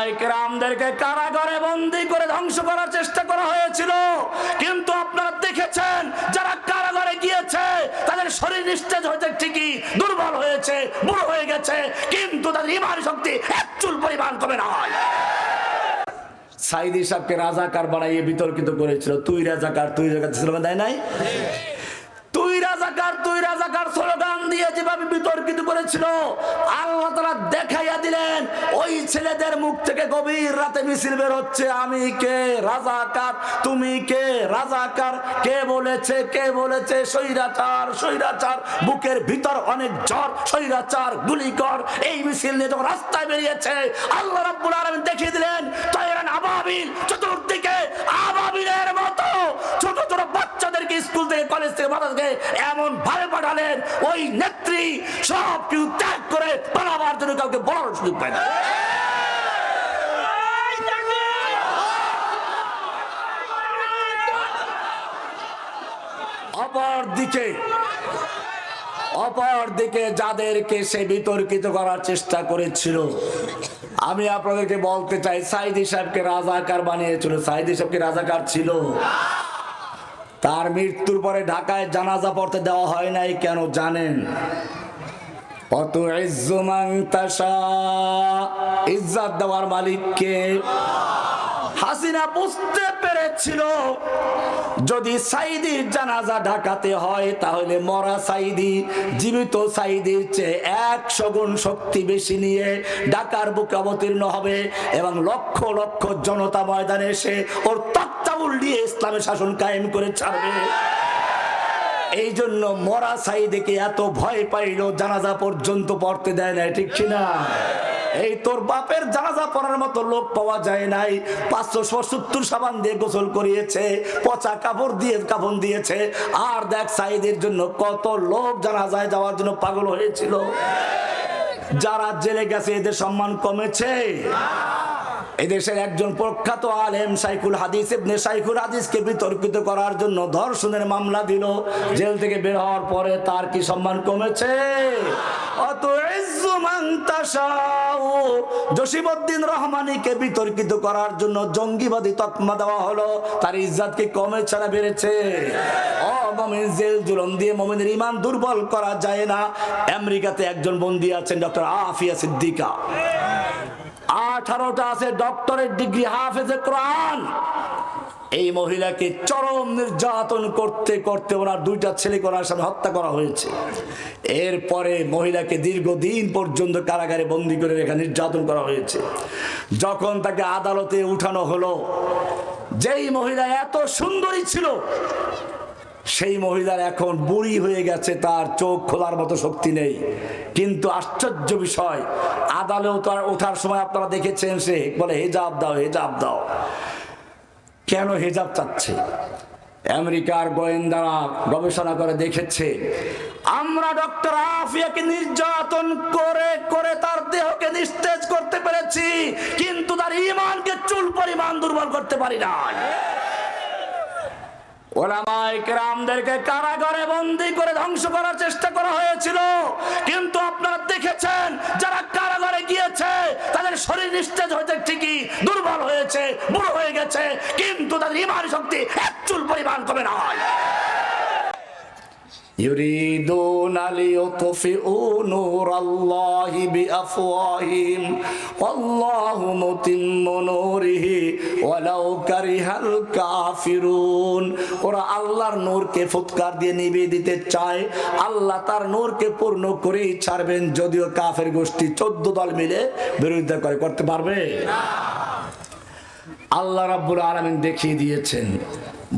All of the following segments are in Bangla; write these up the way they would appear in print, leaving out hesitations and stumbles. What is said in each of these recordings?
ওলামায়ে কেরামদেরকে কারাগারে বন্দী করে ধ্বংস করার চেষ্টা করা হয়েছিল, কিন্তু আপনারা দেখেছেন যারা কারাগারে গিয়েছে তাদের শরীর নিস্তেজ হয়েছে, ঠিকই দুর্বল হয়েছে, বুড়ো হয়ে গেছে, কিন্তু তাদের ঈমানের শক্তি এক চুল পরিমাণ কমে নাই। সাইদি সাহেবকে রাজাকার বানাইয়ে বিতর্কিত করেছিল, তুই রাজাকার তুই রাজাকার স্লোগান দেয় নাই? তুই রাজাকার স্লোগান দিয়ে যেভাবে বিতর্কিত করেছিল, আল্লাহ তাআলা দেখাইয়া দিলেন ওই ছেলেদের মুখ থেকে গভীর রাতে মিছিল বের হচ্ছে, আমি কে রাজাকার, তুমি কে রাজাকার, কে বলেছে স্বৈরাচার, বুকের ভিতর অনেক জ্বর, স্বৈরাচার গুলি কর, এই মিছিল নিয়ে যখন রাস্তায় বেরিয়েছে আল্লাহ রাব্বুল আলামিন দেখিয়ে দিলেন তায়রান আবাবিল, চতুর্দিকে আবাবিলের মতো ছোট ছোট বাচ্চাদেরকে স্কুল থেকে কলেজ থেকে মাদ্রাসা থেকে এমন ভাবে পাঠালেন ওই নেত্রী সব কিছু ত্যাগ করে পালাবার জন্য কাউকে বলার সুযোগ পায় না। অপরদিকে যাদেরকে সে বিতর্কিত করার চেষ্টা করেছিল, আমি আপনাদেরকে বলতে চাই সাইদি সাহেবকে রাজাকার বানিয়েছিল। সাইদি সাহেবকে রাজাকার ছিল? তার মৃত্যুর পরে ঢাকায় জানাজা পড়তে দেওয়া হয় নাই, কেন জানেন? অত ইজ্জত দেওয়ার মালিককে। হাসিনা বুঝতে পেরেছিল যদি সাইদির জানাজা ঢাকাতে হয় তাহলে মরা সাইদি জীবিত সাইদির চেয়ে 100 গুণ শক্তি বেশি নিয়ে ঢাকার বুকে অবতীর্ণ হবে এবং লক্ষ লক্ষ জনতা ময়দানে এসে ওর তক্তা উল্টিয়ে ইসলামের শাসন কায়েম করে ছাড়বে। এই জন্য মরা সাইদিকে এত ভয় পাইল, জানাজা পর্যন্ত পড়তে দেয় না, ঠিক কিনা? এই তোর বাপের জানাজা পড়ার মতো লোক পাওয়া যায় নাই। 570 সাবান দিয়ে গোসল করিয়েছে, পচা কাপড় দিয়ে কাফন দিয়েছে, আর দেখ সাইদের জন্য কত লোক জানাজায় যাওয়ার জন্য পাগল হয়েছিল। যারা জেলে গেছে এদের সম্মান কমেছে? এদেশের একজন প্রখ্যাত আলেম শাইখুল হাদিস ইবনে শাইখুল হাদিসকে বিতর্কিত করার জন্য ধর্ষণের মামলা দিল, জেল থেকে বের হওয়ার পরে তার কি সম্মান কমেছে? অত জসিমউদ্দিন রহমানীকে বিতর্কিত করার জন্য জঙ্গিবাদী তকমা দেওয়া হলো, তার ইজ্জত কি কমেছে না বেড়েছে? মুমিন জেল জুলুম দিয়ে মুমিনের ঈমান দুর্বল করা যায় না। আমেরিকাতে একজন বন্দী আছেন ডক্টর আফিয়া সিদ্দিকা, 18টা আছে ডক্টরেট ডিগ্রি, হাফেজে কোরআন। এই মহিলাকে চরম নির্যাতন করতে করতে ওনার 2টা ছেলেকে ওনার সামনে হত্যা করা হয়েছে। এরপরে মহিলাকে দীর্ঘদিন পর্যন্ত কারাগারে বন্দী করে রেখে নির্যাতন করা হয়েছে। যখন তাকে আদালতে উঠানো হলো, যেই মহিলা এত সুন্দরী ছিল সেই মহিলার এখন বুড়ি হয়ে গেছে, তার চোখ খোলার মতো শক্তি নেই। কিন্তু আশ্চর্য বিষয়, আদালতে ওঠার সময় আপনারা দেখেছেন সে বলে হেজাব দাও, হেজাব দাও। কেন হেজাব চাচ্ছে? আমেরিকার গোয়েন্দারা গবেষণা করে দেখেছে আমরা ডক্টর আফিয়াকে নির্যাতন করে করে তার দেহকে নিস্তেজ করতে পেরেছি, কিন্তু তার ঈমানকে চুল পরিমাণ দুর্বল করতে পারি না। ওলামায়ে কেরামদেরকে কারাগারে বন্দী করে ধ্বংস করার চেষ্টা করা হয়েছিল, কিন্তু আপনারা দেখেছেন যারা কারাগারে গিয়েছে তাদের শরীর নিস্তেজ হয়েছে, ঠিকই দুর্বল হয়েছে, বুড়ো হয়ে গেছে, কিন্তু তাদের ঈমানের শক্তি এক চুল পরিমাণ কমে নাই। ইউরিদুনা লিইউতফিউ নূরাল্লাহি বিআফওয়াহিহিম ওয়াল্লাহু মুতিম্মু নূরিহি ওয়ালাউ কারিহাল কাফিরুন। ওরা আল্লাহর নূরকে ফুৎকার দিয়ে নিভিয়ে দিতে চায়, আল্লাহ তার নূরকে পূর্ণ করেই ছাড়বেন, যদিও কাফের গোষ্ঠী 14 দল মিলে বিরোধিতা করতে পারবে না। আল্লাহ রাব্বুল আলামিন দেখিয়ে দিয়েছেন।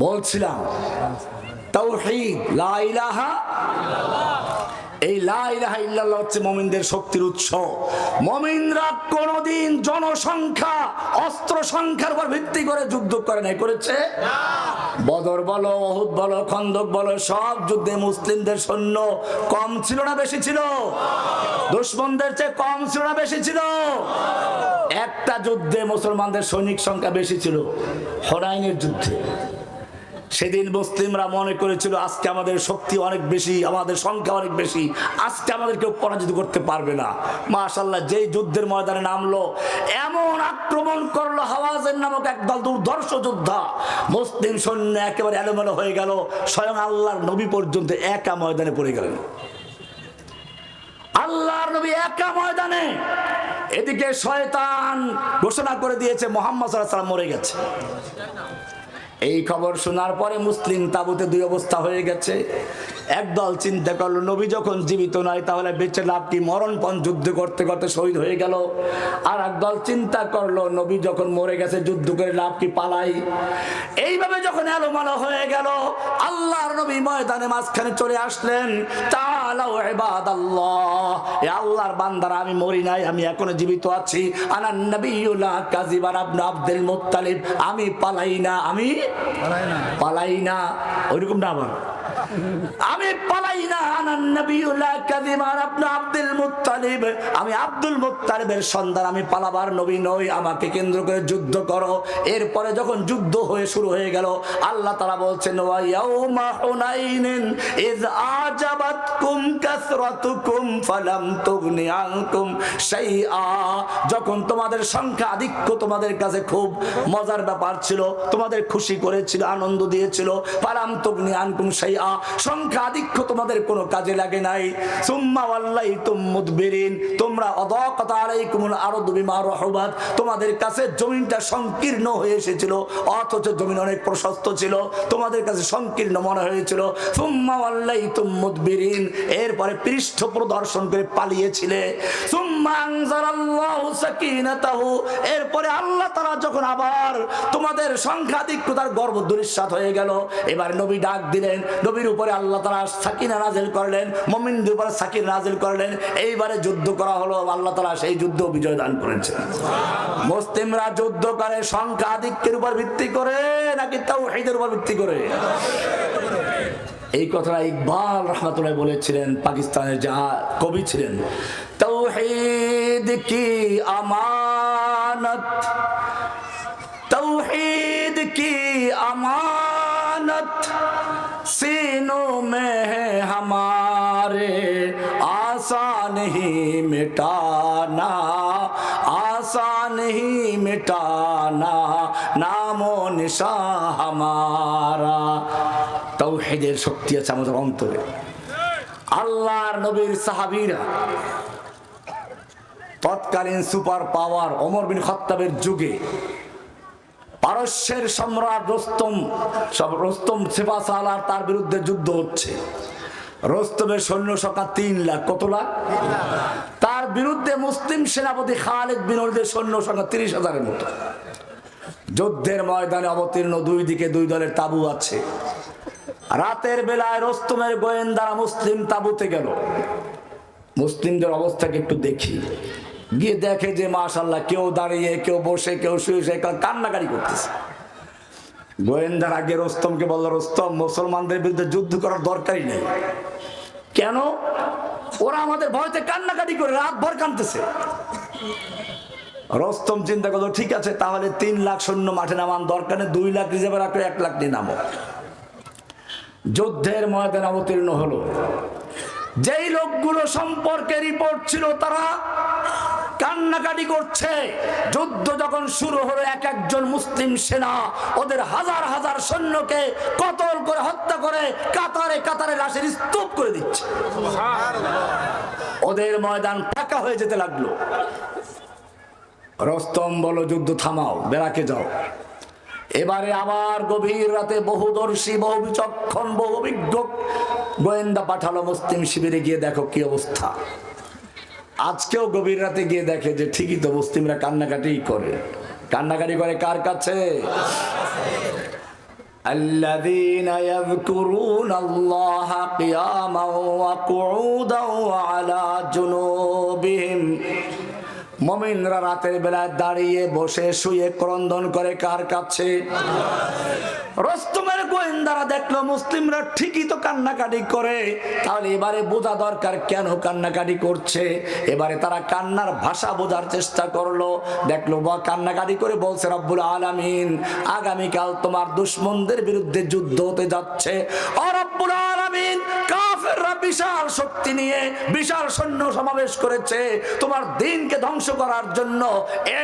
বলছিলাম তাওহীদ, লা ইলাহা ইল্লাল্লাহ। এই লা ইলাহা ইল্লাল্লাহ হচ্ছে মুমিনদের শক্তির উৎস। মুমিনরা কোনদিন জনসংখ্যা, অস্ত্র সংখ্যার উপর ভিত্তি করে যুদ্ধ করে নাই, করেছে? বদর বলো, উহুদ বলো, খন্দক বলো, সব যুদ্ধে মুসলিমদের সৈন্য কম ছিল না বেশি ছিল? দুশমনদের চেয়ে কম ছিল না বেশি ছিল? একটা যুদ্ধে মুসলমানদের সৈনিক সংখ্যা বেশি ছিল, হুনাইনের যুদ্ধে। সেদিন মুসলিমরা মনে করেছিল আজকে আমাদের শক্তি অনেক বেশি, আমাদের সংখ্যা অনেক বেশি, আজকে আমাদের কেউ পরাজিত করতে পারবে না। মাশাআল্লাহ, যেই যুদ্ধের ময়দানে নামলো, এমন আক্রমণ করলো হাওয়াজের নামক একদল দুর্ধর্ষ যোদ্ধা, মুসলিম সৈন্য একেবারে এলোমেলো হয়ে গেল। স্বয়ং আল্লাহর নবী পর্যন্ত একা ময়দানে পড়ে গেলেন। আল্লাহর নবী একা ময়দানে। এদিকে শয়তান ঘোষণা করে দিয়েছে মুহাম্মদ সাল্লাল্লাহু আলাইহি ওয়াসাল্লাম মরে গেছে। এই খবর শোনার পরে মুসলিম তাবুতে দুই অবস্থা হয়ে গেছে। একদল চিন্তা করলো নবী যখন জীবিত নয় তাহলে বেঁচে লাভ কি, মরণপণ যুদ্ধ করতে করতে শহীদ হয়ে গেল। আর একদল চিন্তা করলো নবী যখন মরে গেছে যুদ্ধ করে লাভ কি, পালাই। এইভাবে যখন এলোমেলো হয়ে গেল, আল্লাহর নবী ময়দানে মাঝখানে চলে আসলেন। তাআলাউ ইবাদাল্লাহ, এ আল্লাহর বান্দারা, আমি মরি নাই, আমি এখনো জীবিত আছি। আনান নাবিয়্যুল্লাহ কাযিবান ইবনে আব্দুল মুত্তালিব, আমি পালাই না, আমি পালাই না। ওইরকম না, আবার আমি পালাই না। আনান নাবিয়্যুল্লাহ কাযিবান ইবনে আব্দুল মুত্তালিব, আমি আব্দুল মুত্তালিবের সন্তান, আমি পালাবার নবী নই, আমাকে কেন্দ্র করে যুদ্ধ করো। এরপরে যখন যুদ্ধ হয়ে শুরু হয়ে গেল, আল্লাহ তাআলা বলছেন ওয়া ইয়াউমা হুনাইনিন ইয আজাবাতকুম কাসরাতুকুম ফালাম তুগনি আনকুম শাইআ, যখন তোমাদের সংখ্যা আধিক্য তোমাদের কাছে খুব মজার ব্যাপার ছিল, তোমাদের খুশি করেছিল, আনন্দ দিয়েছিল। ফালাম তুগনি আনকুম শাইআ, সংখ্যা আধিক্য তোমাদের কোনো কাজে লাগে নাই। সুম্মা ওয়াল্লাইতুম মুদবিরিন, তোমরা আযাকাত আলাইকুমুল আরদু বিমা রাহুবাত, তোমাদের কাছে জমিনটা সংকীর্ণ হয়ে এসেছিল, অথচ জমিন অনেক প্রশস্ত ছিল, তোমাদের কাছে সংকীর্ণ মনে হয়েছিল। সুম্মা ওয়াল্লাইতুম মুদবিরিন, এরপরে পৃষ্ঠ প্রদর্শন করে পালিয়েছিলে। সুম্মা আনজালাল্লাহু সাকিনাতাহু, এরপরে আল্লাহ তাআলা যখন আবার তোমাদের সংখ্যাধিক্যতার গর্ব দুরিশ্বাত হয়ে গেল, এবার নবী ডাক দিলেন, নবীর উপরে আল্লাহ তাআলা সাকিনা নাযিল করলেন, মুমিনদের উপরে সাকিনা নাযিল করলেন। এইবারে যুদ্ধ করা হলো, আল্লাহ তাআলা সেই যুদ্ধ বিজয় দান করেছেন। মুসলিমরা যুদ্ধ করে সংখ্যা আধিক্যের উপর ভিত্তি করে নাকি তাওহীদের উপর ভিত্তি করে? এই কথাটা ইকবাল রহমাতুল্লাহ বলেছিলেন, পাকিস্তানের যা কবি ছিলেন। তাওহীদ কি আমানত, তাওহীদ কি আমানত सीनों में है हमारे, आसान ही मिटाना, आसान ही मिटाना, नामो निशा हमारा। তাওহীদের শক্তি আছে আমাদের অন্তরে। আল্লাহর নবীর সাহাবীরা তৎকালীন সুপার পাওয়ার ওমর বিন খাত্তাবের যুগে পারস্যের সম্রাট রোস্তম সেপাসালার তার বিরুদ্ধে যুদ্ধ হচ্ছে। রোস্তমের সৈন্য সংখ্যা 3 লাখ। কত লাখ? তার বিরুদ্ধে মুসলিম সেনাপতি খালিদ বিন ওলীদের সৈন্য সংখ্যা 30,000-এর মতো। যুদ্ধের ময়দানে অবতীর্ণ, দুই দিকে দুই দলের তাবু আছে। রাতের বেলায় রোস্তমের গোয়েন্দারা মুসলিম তাবুতে গেল। মুসলিমদের অবস্থাকে একটু দেখি। গিয়ে দেখে যে মাশাআল্লাহ, কেউ দাঁড়িয়ে, কেউ বসে, কেউ শুয়ে শুয়ে কান্নাকারি করতেছে। গোয়েন্দার আগে রোস্তমকে বলল, রোস্তম, মুসলমানদের বিরুদ্ধে যুদ্ধ করার দরকারই নেই। কেন? ওরা আমাদের ভয়তে কান্নাকাটি করে রাত ভর কাঁদতেছে। রোস্তম চিন্তা করলো, ঠিক আছে, তাহলে 3 লাখ সৈন্য মাঠে নামান দরকার নেই, 2 লাখ রিজার্ভে রাখলে 1 লাখ নিয়ে নামো। যুদ্ধের ময়দানে অবতীর্ণ হলো। যেই লোকগুলো সম্পর্কে রিপোর্ট ছিল তারা কান্নাকাটি করছে। যুদ্ধ যখন শুরু হলো, এক একজন মুসলিম সেনা ওদের হাজার হাজার সৈন্যকে কতল করে হত্যা করে কাতারে কাতারে লাশের স্তূপ করে দিচ্ছে। ওদের ময়দান ফাঁকা হয়ে যেতে লাগলো। রোস্তম বলো, যুদ্ধ থামাও, বেরাকে যাও। এবারে আবার গভীর রাতে বহুদর্শী, বহু বিচক্ষণ, বহু অভিজ্ঞ গোয়েন্দা পাঠালো মুসলিম শিবিরে, গিয়ে দেখো কি অবস্থা। আজকেও গভীর রাতে গিয়ে দেখে যে ঠিকই তো, মুসলিমরা কান্নাকাটি করে। কান্নাকাটি করে কার কাছে? আল্লাযীনা ইয়াযকুরুনাল্লাহা কিয়ামান ওয়া কুউদান ওয়া আলা জুনুবিহিম মুমিনরা রাতের বেলায় দাঁড়িয়ে বসে শুয়ে ক্রন্দন করে কার কাছে? রস্তমের গোয়েন্দারা দেখলো মুসলিমরা ঠিকই তো কান্নাকাটি করে, তাহলে এবারে বোঝা দরকার কেন কান্নাকাটি করছে। এবারে তারা কান্নার ভাষা বোঝার চেষ্টা করলো, দেখলো বা কান্নাকাটি করে বলছে রব্বুল আলামিন আগামীকাল তোমার দুশমনদের বিরুদ্ধে যুদ্ধ হতে যাচ্ছে। ও রব্বুল আলামিন, কাফেররা বিশাল শক্তি নিয়ে বিশাল সৈন্য সমাবেশ করেছে তোমার দ্বীনকে ধ্বংস করার জন্য,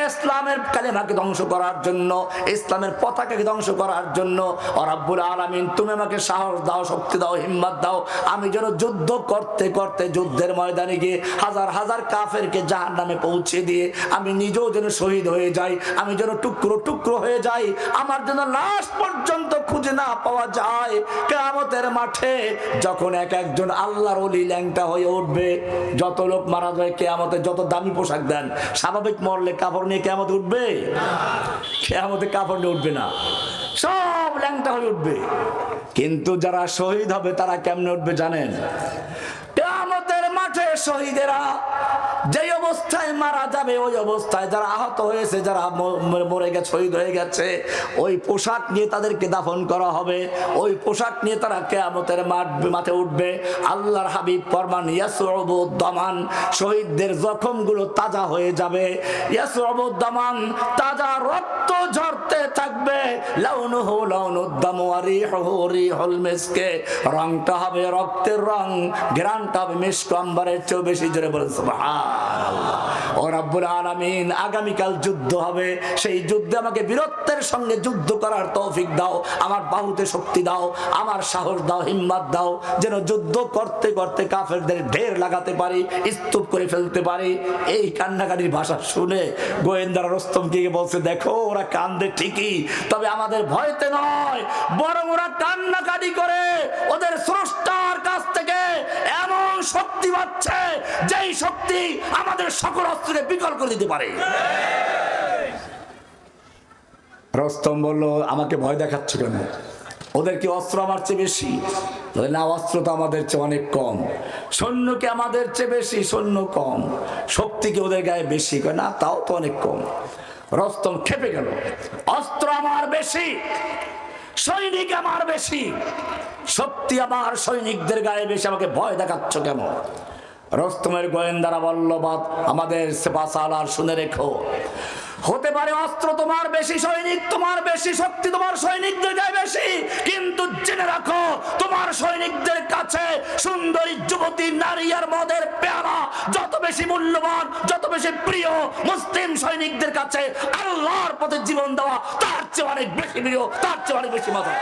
ইসলামের কালেমাকে ধ্বংস করার জন্য, ইসলামের পতাকাকে ধ্বংস করার জন্য। ও রব্বুল আলামিন, তুমি আমাকে সাহস দাও, শক্তি দাও, হিম্মত দাও, আমি যেন যুদ্ধ করতে করতে যুদ্ধের ময়দানে গিয়ে হাজার হাজার কাফেরকে জাহান্নামে পৌঁছে দিয়ে আমি নিজেও যেন শহীদ হয়ে যাই, আমি যেন টুকরো টুকরো হয়ে যাই, আমার যেন লাশ পর্যন্ত খুঁজে না পাওয়া যায়। কিয়ামতের মাঠে যখন এক একজন আল্লাহর ওলি ল্যাংটা হয়ে উঠবে, যত লোক মারা যায় কিয়ামতে, যত দামি পোশাক দেন, স্বাভাবিক মরলে কাপড় নিয়ে কিয়ামতে উঠবে? কিয়ামতে কাপড় নিয়ে উঠবে না, সব ল্যাংটা হয়ে উঠবে। কিন্তু যারা শহীদ হবে তারা কেমনে উঠবে জানেন? কিয়ামতের মাঠে শহীদেরা যেই অবস্থায় মারা যাবে, ওই অবস্থায় যারা আহত হয়েছে, যারা মরে গেছে, শহীদ হয়ে গেছে, ওই পোশাক নিয়ে তাদেরকে দাফন করা হবে, ওই পোশাক নিয়ে তারা কিয়ামতের মাঠে উঠবে। আল্লাহর হাবিব ফরমান ইয়াসউবুদ দামান, শহীদদের জখমগুলো তাজা হয়ে যাবে। ইয়াসউবুদ দামান, তাজা রক্ত ঝরতে থাকবে। লাউনুহু লাউনুদ দাম ওয়া রিহুহু রিহুল মিসকে, রংটা হবে রক্তের রং, ঘ্রাণটা হবে মিশক আম্বরের চেয়ে বেশি। জোরে বলেন সুবহানাল্লাহ। ও রব্বুল আলামিন, আগামীকাল যুদ্ধ হবে, সেই যুদ্ধে আমাকে বীরত্বের সঙ্গে যুদ্ধ করার তৌফিক দাও, আমার বাহুতে শক্তি দাও, আমার সাহস দাও, হিম্মত দাও, যেন যুদ্ধ করতে করতে কাফেরদের ঢের লাগাতে পারি, স্তূপ করে ফেলতে পারি। এই কান্নাকাটির ভাষা শুনে গোয়েন্দারা রস্তমকে বলছে, দেখো ওরা কান্দে ঠিকই, তবে আমাদের ভয়তে নয়, বরং ওরা কান্নাকাটি করে ওদের স্রষ্টার কাছ থেকে এমন শক্তি পাচ্ছে যেই শক্তি আমাদের সকল অস্ত্রকে বিকল করে দিতে পারে। রস্তম বলল, আমাকে ভয় দেখাচ্ছ কেন? ওদের কি অস্ত্র আমার চেয়ে বেশি? না, অস্ত্র তো আমাদের চেয়ে অনেক কম। সৈন্য কি আমাদের চেয়ে বেশি? সৈন্য কম। শক্তি কি ওদের গায়ে বেশি? না, তাও তো অনেক কম। রস্তম খেপে গেল, অস্ত্র আমার বেশি, সৈনিক আমার বেশি, শক্তি আমার সৈনিকদের গায়ে বেশি, আমাকে ভয় দেখাচ্ছ কেন? রস্তমের গোয়েন্দারা বলল, আমাদের সেপাসালার শুনে রেখো, হতে পারে অস্ত্র তোমার বেশি, সৈনিক তোমার বেশি, শক্তি তোমার সৈনিকদের গায়ে বেশি, কিন্তু জেনে রাখো তোমার সৈনিকদের কাছে সুন্দরী যুবতী নারী আর মদের পেয়ালা যত বেশি মূল্যবান, যত বেশি প্রিয়, মুসলিম সৈনিকদের কাছে আল্লাহর পথে জীবন দেওয়া তার চেয়ে অনেক বেশি প্রিয়, তার চেয়ে অনেক বেশি মজা।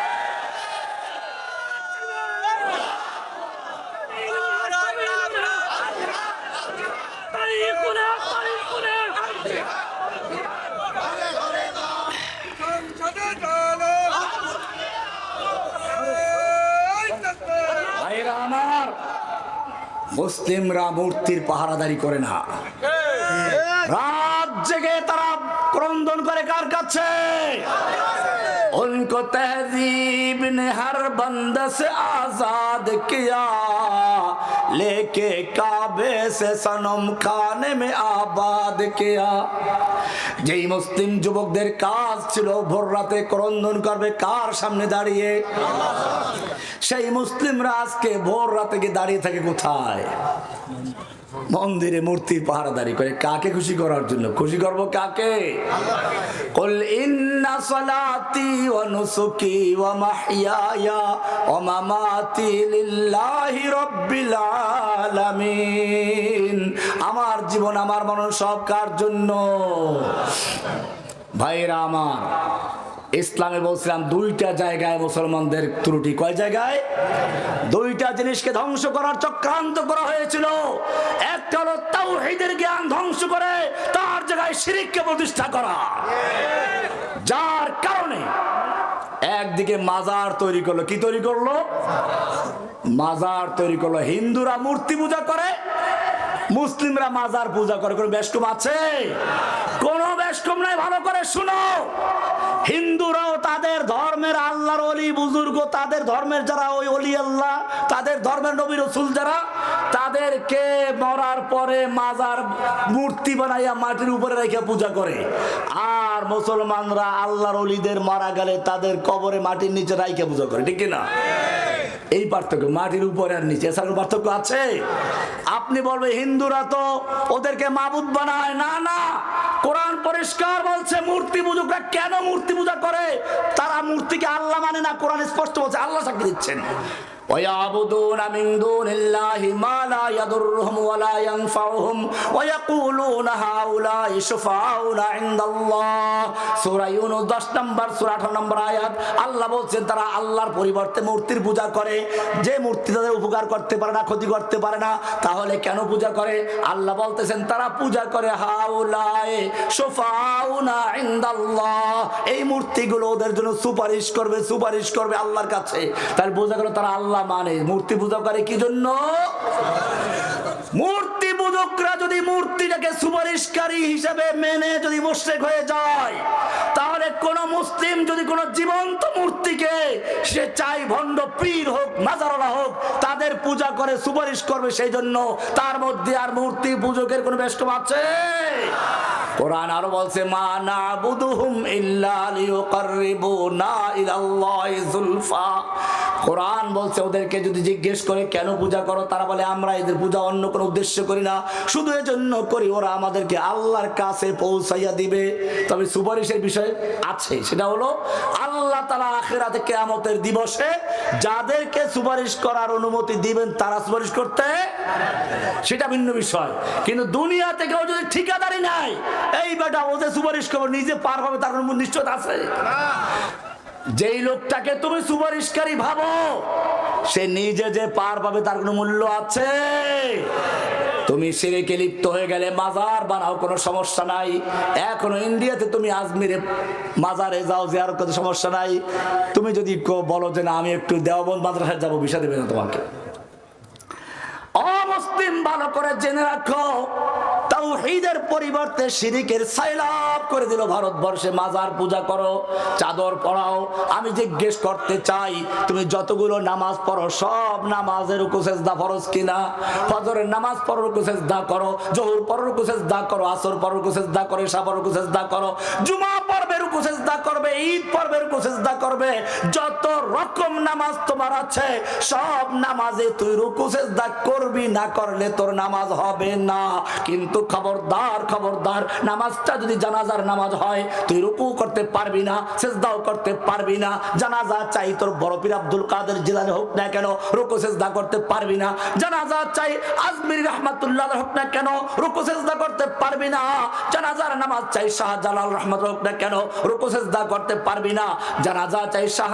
মুসলিমরা মূর্তির পাহারাদারি করে না, রাত জেগে তারা ক্রন্দন করে কার কাছে? उनको तहजीब ने हर बंद से आजाद किया, लेके काबे से सनम खाने में आबाद किया। যেই মুসলিম যুবকদের কাজ ছিল ভোর রাতে ক্রন্দন করবে কার সামনে দাঁড়িয়ে, সেই মুসলিমরা আজকে ভোর রাতে গিয়ে দাঁড়িয়ে থাকে কোথায়? মন্দিরে মূর্তির পাহারাদারি করে। কাকে খুশি করার জন্য? খুশি করবো কাকে? কুল ইন্না সালাতি ওয়া নুসুকি ওয়া মাহইয়ায়া ওয়া মামাতি লিল্লাহি রাব্বিল আলামিন। আমার জীবন আমার মরণ সব কার জন্য? ভাইরা আমার, ইসলামে বলছিলাম দুইটা জায়গায় মুসলমানদের ত্রুটি। কয় জায়গায়? দুইটা জিনিসকে ধ্বংস করার চক্রান্ত করা হয়েছিল। একটা হলো তাওহীদের জ্ঞান ধ্বংস করে তার জায়গায় শিরককে প্রতিষ্ঠা করা, যার কারণে একদিকে মাজার তৈরি করলো। কি তৈরি করলো? মাজার তৈরি করলো। হিন্দুরা মূর্তি পূজা করে, মুসলিমরা মাজার পূজা করে। কোন বেশকম আছে? কোন বেশকম নাই। ভালো করে শুনো, হিন্দুরাও তাদের ধর্মের আল্লাহর ওলি বুজুর্গ, তাদের ধর্মের যারা ওই ওলি আল্লাহ, তাদের ধর্মের নবী রাসূল যারা, তাদেরকে মরার পরে মাজার মূর্তি বানাইয়া মাটির উপরে রেখে পূজা করে। আর মুসলমানরা আল্লাহর ওলিদের মারা গেলে তাদের কবরে মাটির নিচে রাইখে পূজা করে, ঠিক না? এই পার্থক্য, মাটির উপরে আর নিচে, এছাড়া পার্থক্য আছে? আপনি বলবে হিন্দুরা তো ওদেরকে মাবুদ বানায়, না না, কোরআন পরিষ্কার বলছে মূর্তি পূজকরা কেন মূর্তি পূজা করে। তারা মূর্তিকে আল্লাহ মানে না, কোরআন স্পষ্ট বলছে, আল্লাহ সাক্ষী দিচ্ছেন। وَيَعْبُدُونَ مِن دُونِ اللَّهِ مَا لَا يَضُرُّهُمْ وَلَا يَنفَعُهُمْ وَيَقُولُونَ هَؤُلَاءِ شُفَعَاؤُنَا عِندَ اللَّهِ সূরা ইউনূস 10 নম্বর সূরা 18 নম্বর আয়াত। আল্লাহ বলছেন তারা আল্লাহর পরিবর্তে মূর্তির পূজা করে, যে মূর্তি তাদের উপকার করতে পারে না, ক্ষতি করতে পারে না। তাহলে কেন পূজা করে? আল্লাহ বলতেছেন তারা পূজা করে হাউলাই শুফাআউনা ইনদাল্লাহ, এই মূর্তিগুলো ওদের জন্য সুপারিশ করবে, সুপারিশ করবে আল্লাহর কাছে। তার বোঝা গেল তারা আল্লাহ মানে। মূর্তি পূজা করে কি জন্য? মূর্তি পূজকরা যদি মূর্তিটাকে সুপারিশকারী হিসেবে মেনে যদি মুশরিক হয়ে যায়, তাহলে কোন মুসলিম যদি কোন জীবন্ত মূর্তিকে, সে চাই ভণ্ড পীর হোক, মাজারওয়ালা হোক, তাদের পূজা করে সুপারিশ করবে, সেই জন্য তার মধ্যে আর মূর্তি পূজকের কোন বেষ্টম আছে? কোরআন আরো বলছে মা নাবুদুহুম ইল্লা লিয়ুকাররিবুনা ইলাল্লাহি যুলফা। কোরআন বলছে ওদেরকে যদি জিজ্ঞেস করে কেন পূজা করো, তারা বলে আমরা এদের পূজা অন্য কোনো উদ্দেশ্য করি না, শুধু এজন্য করি ওরা আমাদেরকে আল্লাহর কাছে পৌঁছাইয়া দিবে। তবে সুপারিশের বিষয় আছে, সেটা হলো আল্লাহ তাআলা আখিরাতে কিয়ামতের দিবসে যাদেরকে সুপারিশ করার অনুমতি দিবেন তারা সুপারিশ করতে, সেটা ভিন্ন বিষয়। কিন্তু দুনিয়া থেকেও যদি ঠিকাদারি নাই, এই বেটা ওদের সুপারিশ করবে, নিজে পার হবে তার কোনো নিশ্চয়তা আছে? যেই লোকটাকে তুমি সুপারিশকারী ভাবো, সে নিজে যে পার পাবে তার কোনো মূল্য আছে? তুমি শিরকে লিপ্ত হয়ে গেলে মাজার বানাও, কোনো সমস্যা নাই। এখনো ইন্ডিয়াতে তুমি আজমিরে মাজারে যাও, জিয়ারত করতে সমস্যা নাই। তুমি যদি বলো যে না আমি একটু দেওবন্দ মাদ্রাসায় যাবো, ভিসা দেবে না তোমাকে। অমুসলিম ভালো করে জেনে রাখো, তাওহীদের পরিবর্তে শিরকের সাইলাব করে দিল ভারতবর্ষে। মাজার পূজা করো, চাদর পরাও। আমি জিজ্ঞেস করতে চাই, তুমি যতগুলো নামাজ পড়ো সব নামাজের রুকু সিজদা ফরজ কিনা? ফজরের নামাজ পড়ো, রুকু সিজদা করো। যোহর পড়ো, রুকু সিজদা করো। আসর পড়ো, রুকু সিজদা করো। ইশা পড়ো, রুকু সিজদা করো। জুমা পড়বে, রুকু সিজদা করবে। ঈদ পড়বে, রুকু সিজদা করবে। যত রকম নামাজ তোমার আছে, সব নামাজে তুই রুকু সিজদা করবি, না করলে তোর নামাজ হবে না। কিন্তু খবরদার, খবরদার, নামাজটা যদি জানাজার নামাজ হয়, তুই রুকু করতে পারবি না, সিজদাও করতে পারবি না। জানাজা চাই তোর বড় পীর আব্দুল কাদের জিলানী হোক না কেন, রুকু সিজদা করতে পারবি না। জানাজা চাই আজমিরি রাহমাতুল্লাহ হোক না কেন, রুকু সিজদা করতে পারবি না। জানাজার নামাজ চাই শাহজালাল রহমত হোক না কেন, রুকু সিজদা করতে পারবি না। জানাজা চাই শাহ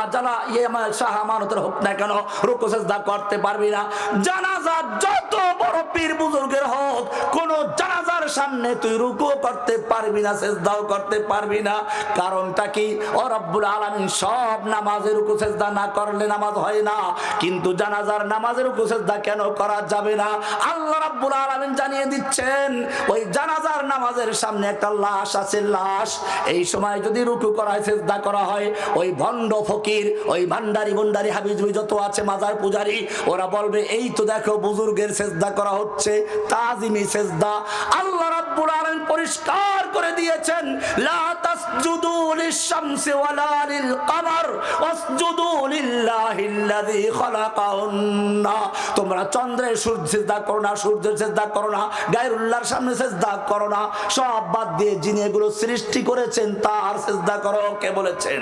আমানতের হোক না কেন, রুকু সিজদা করতে পারবি না। জানাজা যত বড় পীর বুজুর্গের হোক, কোন জানাজার সামনে তুই রুকু করতে পারবি না, সিজদাও করতে পারবি না। কারণটা কি? ও রব্বুল আলামিন সব নামাজে রুকু সিজদা না করলে নামাজ হয় না, কিন্তু জানাজার নামাজে রুকু সিজদা কেন করা যাবে না? আল্লাহ রাব্বুল আলামিন জানিয়ে দিচ্ছেন, ওই জানাজার নামাজের সামনে একটা লাশ আছে, লাশ। এই সময় যদি রুকু করা হয়, সিজদা করা হয়, ওই ভণ্ড ফকির, ওই ভান্ডারি বন্ডারি হাবিজবি যত আছে মাজার পূজারি, ওরা বলবে এই তো দেখো বুজুর্গের সিজদা করা হচ্ছে, তাজিমি সিজদা। আল্লাহ রাব্বুল আলামিন পরিষ্কার করে দিয়েছেন, লা তাসজুদু লিশ-শামসি ওয়ালা লিল-কামার ওয়াসজুদু লিল্লাহিল্লাযী খালাকাহুন্না। তোমরা চন্দ্রের সূর্যের সিজদা করো না, সূর্যের সিজদা করো না, গায়রুল্লাহর সামনে সিজদা করো না। সব বাদ দিয়ে যিনি এগুলো সৃষ্টি করেছেন তার সিজদা করো। কে বলেছেন?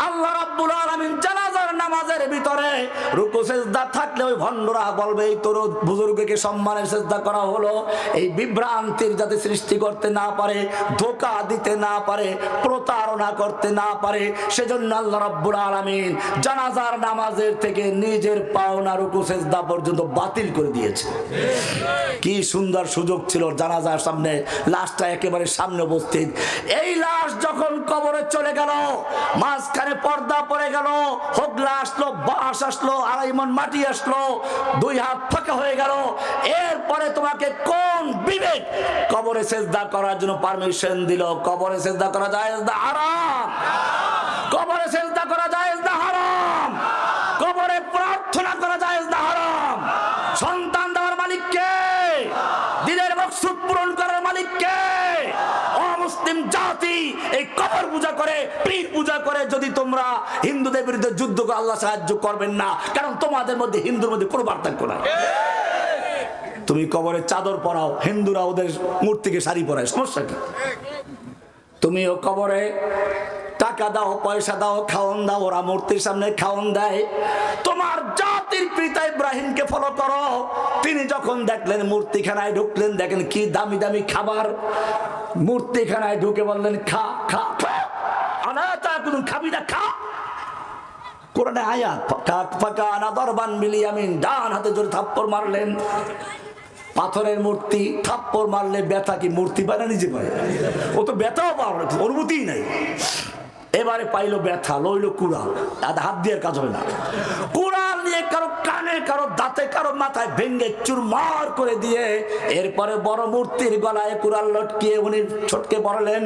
আল্লাহ রাব্বুল আলামিন জানাজার নামাজের ভিতরে রুকু সিজদা থাকলে ওই ভণ্ডরা বলবে এই তোর বুজুর্গকে সম্মানের সিজদা করা হলো। এই বিভ্রান্তির যাতে সৃষ্টি করতে না পারে, ধোঁকা দিতে না পারে, প্রতারণা করতে না পারে, সেজন্য আল্লাহ রাব্বুল আলামিন জানাজার নামাজের থেকে নিজের পাওনা রুকু সিজদা পর্যন্ত বাতিল করে দিয়েছে। কি সুন্দর সুযোগ ছিল, জানাজার সামনে লাশটা একেবারে সামনে উপস্থিত। এই লাশ যখন কবরে চলে গেল, মাঝখানে পর্দা পড়ে গেল, হোগলা আসলো, বাঁশ আসলো, 2.5 মণ মাটি আসলো, 2 হাত ফাঁকা হয়ে গেল। এরপরে তোমাকে কোন বিবেক কবরে সিজদা করার জন্য পারমিশন দিল? কবরে সিজদা করা জায়েজ না হারাম? কবরে সিজদা করা জায়েজ না হারাম? কবরে প্রার্থনা করা জায়েজ না হারাম? সন্তান পূরণ করার মালিক কে? অমুসলিম জাতি এই কবর পূজা করে, পীর পূজা করে। যদি তোমরা হিন্দুদের বিরুদ্ধে যুদ্ধ করে, আল্লাহ সাহায্য করবেন না, কারণ তোমাদের মধ্যে হিন্দুর মধ্যে কোনো পার্থক্য নাই। তুমি কবরে চাদর পরাও, হিন্দুরা ওদের মূর্তিকে শাড়ি পরায়, সমস্যা কি? তুমিও কবরে টাকা দাও, পয়সা দাও, খাওন দাও, ওরা মূর্তির সামনে খাওন দেয়। তোমার জাতির পিতা ইব্রাহিমকে ফলো করো। তিনি যখন দেখলেন মূর্তিখানায় ঢুকলেন, দেখেন কি দামি দামি খাবার, মূর্তিখানায় ঢুকে বললেন খা খা খা, আনাতা কোন খাবি না, খা। কোরআনে আয়াত, ফাকা আনা দরবান বিলিয়ামিন, ডান হাতে জোরে থাপ্পড় মারলেন। পাথরের মূর্তি, থাপ্পড় মারলে ব্যথা কি মূর্তি পায় না নিজে পায়? ও তো ব্যথাও পাওয়ার অনুমতিই নাই। এবারে পাইলো ব্যথা, লইলো কুড়াল, হাত দিয়ে কাজ হবে না। কুড়াল নিয়ে কারো কানে, কারো দাঁতে, কারো মাথায় ভেঙ্গে চুরমার করে দিয়ে এরপরে বড় মূর্তির গলায় কুড়াল লটকিয়ে উনি ছটকে পড়লেন।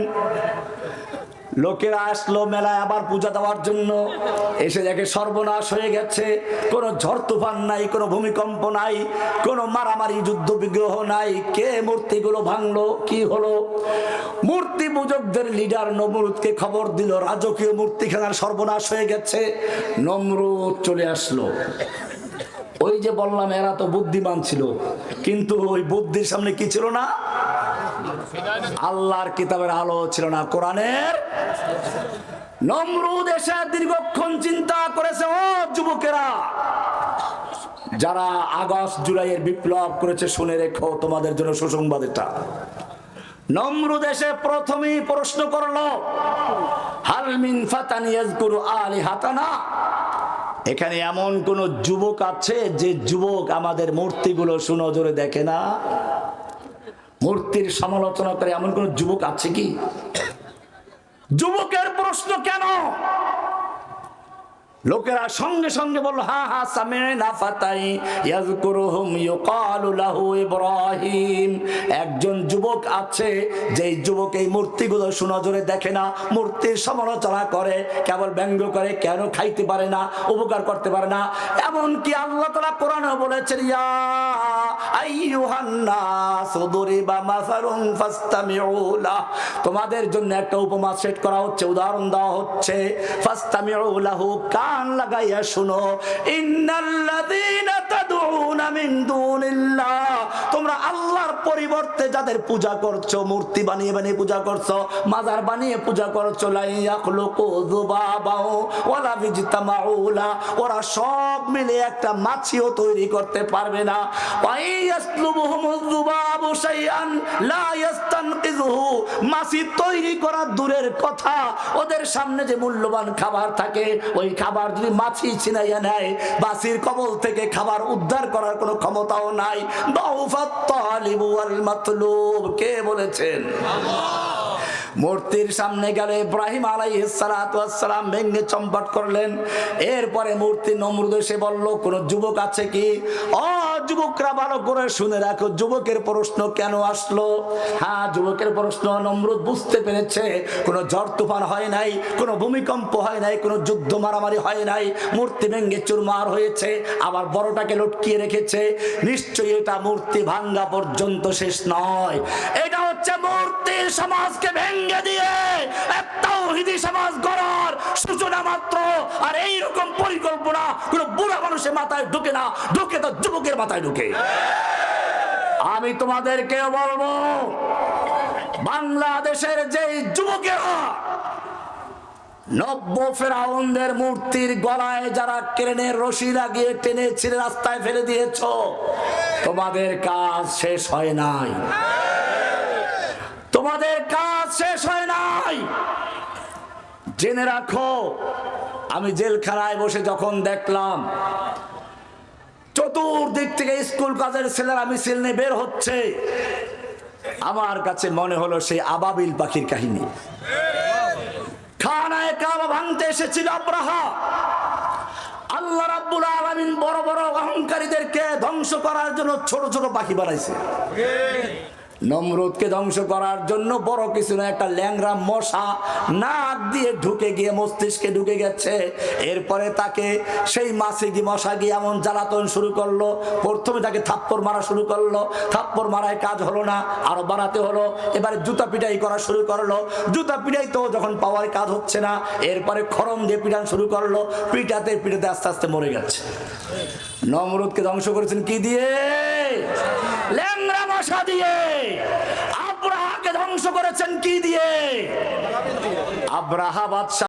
লোকেরা আসলো মেলায় আবার পূজা দেওয়ার জন্য, এসে দেখে সর্বনাশ হয়ে গেছে। কোনো ঝড় তুফান নাই, কোনো ভূমিকম্প নাই, কোনো মারামারি যুদ্ধ বিগ্রহ নাই। কে মূর্তিগুলো ভাঙলো? কি হলো? মূর্তি পূজকদের লিডার নমরুদকে খবর দিল রাজকীয় মূর্তিখানার সর্বনাশ হয়ে গেছে। নমরুদ চলে আসলো। ওই যে বললাম এরা তো বুদ্ধিমান ছিল, কিন্তু ওই বুদ্ধির সামনে কি ছিল না? আল্লাহর কিতাবের আলো ছিল না, কোরআনের। নমরুদ এসে দীর্ঘক্ষণ চিন্তা করেছে, ও যুবকেরা যারা আগস্ট জুলাইয়ের বিপ্লব করেছে, শুনে রেখো, তোমাদের জন্য সুসংবাদ এটা। নমরুদ এসে প্রথমেই প্রশ্ন করলো, হাল মিন ফাতান ইয়াযকুরু আলিহাতানা, এখানে এমন কোন যুবক আছে যে যুবক আমাদের মূর্তিগুলো সুনজরে দেখে না, মূর্তির সমালোচনা করে? এমন কোন যুবক আছে কি? যুবকের প্রশ্ন কেন? লোকেরা সঙ্গে সঙ্গে বলল, হা হা সামি'না ফাতাই ইয়াযকুরুহুম ইউকালু লাহু ইব্রাহিম। একজন যুবক আছে, যেই যুবক এই মূর্তিগুলো সুনজরে দেখে না, মূর্তির সমালোচনা করে, কেবল ব্যঙ্গ করে, কেন খাইতে পারে না, উপকার করতে পারে না। এমন কি আল্লাহ তাআলা কোরআনে বলেছেন, ইয়া আইয়ুহান নাস দুরিবা মাসালুন ফাসতামিউ লাহু, তোমাদের জন্য একটা উপমা সেট করা হচ্ছে, উদাহরণ দেওয়া হচ্ছে। ফাসতামিউ লাহু, কান লাগাইয়া শুনো। ইন্নাল্লাযীনা তাদউনা মিন দুনিল্লাহ, তোমরা আল্লাহর পরিবর্তে যাদের পূজা করছো, মূর্তি বানিয়ে বানিয়ে পূজা করছো, মাজার বানিয়ে পূজা করছো, লা ইয়াখলুকু যুবাবাও ওয়ালা বিজতামাউ লা, ওরা সব মিলে একটা মাছিও তৈরি করতে পারবে না। ওয়া ইয়াসলুবুহুমুয যুবাবু শাইআন লা ইস্তানকিযুহু, মাছি তৈরি করা দূরের কথা, ওদের সামনে যে মূল্যবান খাবার থাকে, ওই খাবার যদি মাছি ছিনাইয়া নেয়, বাসির কবল থেকে খাবার উদ্ধার করার কোনো ক্ষমতাও নাই। দাউফাত তালিবু ওয়াল মাতলুব, কে বলেছেন? আল্লাহ। মূর্তির সামনে গেলে ইব্রাহিম আলাইহিস সালাতু ওয়াস সালাম ভেঙে চম্পট করলেন। এরপরে মূর্তি নমরুদ এসে বলল, কোন যুবক আছে কি? ও যুবকরা ভালো করে শুনে রাখো, যুবকের প্রশ্ন কেন আসলো? হ্যাঁ, যুবকের প্রশ্ন নমরুদ বুঝতে পেরেছে, কোনো ঝড় তুফান হয় নাই, কোনো ভূমিকম্প হয় নাই, কোনো যুদ্ধ মারামারি হয় নাই, মূর্তি ভেঙে চুরমার হয়েছে, আবার বড়টাকে লটকিয়ে রেখেছে। নিশ্চয়ই এটা মূর্তি ভাঙ্গা পর্যন্ত শেষ নয়, এটা হচ্ছে মূর্তির সমাজকে ভেঙে দিয়ে এক তাওহীদি সমাজ গড়ার সূচনা মাত্র। আর এইরকম পরিকল্পনা কোন বুড়া মানুষের মাথায় ঢুকে না, ঢুকে তো যুবকের মাথায় ঢুকে। আমি তোমাদেরকে বলবো, বাংলাদেশের যে যুবকেরা নব্য ফেরাউনদের মূর্তির গলায় যারা ক্রেনের রশি লাগিয়ে টেনে ছিঁড়ে রাস্তায় ফেলে দিয়েছ, তোমাদের কাজ শেষ হয় নাই, তোমাদের কাজ শেষ হয় নাই। জেনে রাখো, আমি জেলখানায় বসে যখন দেখলাম চতুর্দিক থেকে স্কুল কলেজের ছেলেরা মিছিল নিয়ে বের হচ্ছে, আমার কাছে মনে হলো সেই আবাবিল পাখির কাহিনী। খানায়ে কাবা ভাঙতে এসেছিল আব্রাহা। আল্লাহ রাব্বুল আলামিন বড় বড় অহংকারীদেরকে ধ্বংস করার জন্য ছোট ছোট পাখি বানাইছে। নমরুদকে ধ্বংস করার জন্য বড় কিছু না, একটা ল্যাংড়া মশা নাক দিয়ে ঢুকে গিয়ে মস্তিষ্কে ঢুকে গেছে। এরপরে তাকে সেই মাছিগি মশা গিয়ে এমন জ্বালাতন শুরু করলো। প্রথমে তাকে থাপ্পড় মারা শুরু করলো, থাপ্পড় মারায় কাজ হলো না, আরো বাড়াতে হলো। এবারে জুতা পিটাই করা শুরু করলো, জুতা পিটাই তো যখন পাওয়ার কাজ হচ্ছে না, এরপরে খড়ম দিয়ে পিটান শুরু করলো। পিটাতে পিটাতে আস্তে আস্তে মরে গেছে। নমরুদকে ধ্বংস করেছেন কি দিয়ে? ল্যাংড়া মশা দিয়ে। আব্রাহাকে ধ্বংস করেছেন কি দিয়ে? আব্রাহা বাদশা